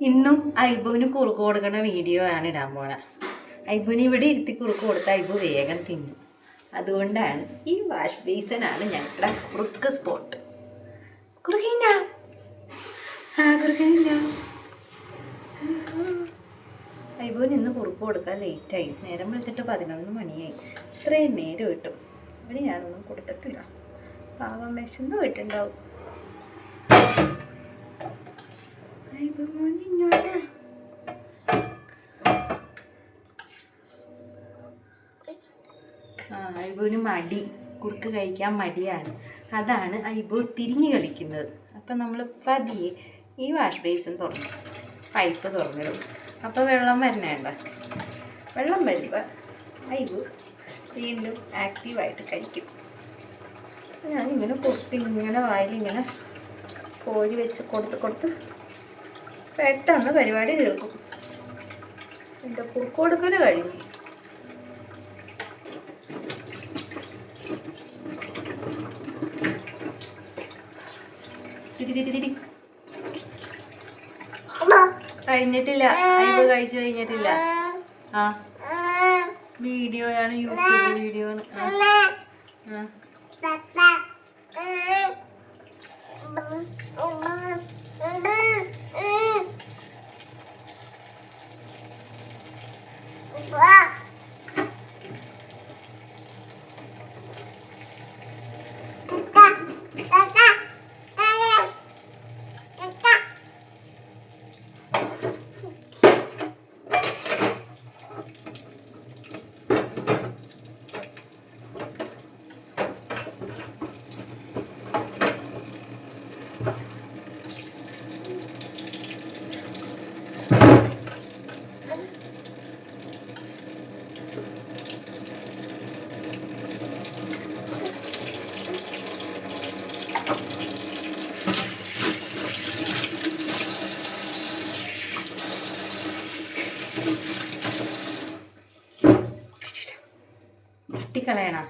ഇന്നും ഐബുവിന് കുറുക്ക് കൊടുക്കുന്ന വീഡിയോ ആണ് ഇടാൻ പോണത്. ഐബുവിന് ഇവിടെ ഇരുത്തി കുറുക്ക് കൊടുത്ത ഐബു വേഗം തിന്നും. അതുകൊണ്ടാണ് ഈ വാഷ് ബേസിനാണ് ഞങ്ങളുടെ കുറുക്ക് സ്പോട്ട്. കുറുക്കില്ല കുറുക്കില്ല. ഐബുവിന് ഇന്ന് കുറുക്ക് കൊടുക്കാൻ ലേറ്റായി. നേരം വിളിച്ചിട്ട് 11 മണിയായി. ഇത്രയും നേരം കിട്ടും. അവന് ഞാനൊന്നും കൊടുത്തിട്ടില്ല. പാവം വിശന്ന് പോയിട്ടുണ്ടാവും. ഐബുവിന് മടി, കുറുക്ക് കഴിക്കാൻ മടിയാണ്. അതാണ് ഐബു തിരിഞ്ഞ് കളിക്കുന്നത്. അപ്പം നമ്മൾ പതിയെ ഈ വാഷ് ബേസിൻ തുറന്നു, പൈപ്പ് തുറന്നിടും. അപ്പോൾ വെള്ളം വരണേണ്ട. വെള്ളം വരുമ്പോൾ ഐബു വീണ്ടും ആക്റ്റീവായിട്ട് കഴിക്കും. ഞാനിങ്ങനെ പൊട്ടി ഇങ്ങനെ വായിലിങ്ങനെ കോരി വെച്ച് കൊടുത്ത് പെട്ടെന്ന് പരിപാടി തീർക്കും. എൻ്റെ കുറുക്ക് കൊടുക്കൽ കഴിഞ്ഞു. കഴിഞ്ഞിട്ടില്ല, ഐബു കഴിച്ചു കഴിഞ്ഞിട്ടില്ല. ആ വീഡിയോയാണ്, യൂട്യൂബ് വീഡിയോ ആണ്. കളയണം.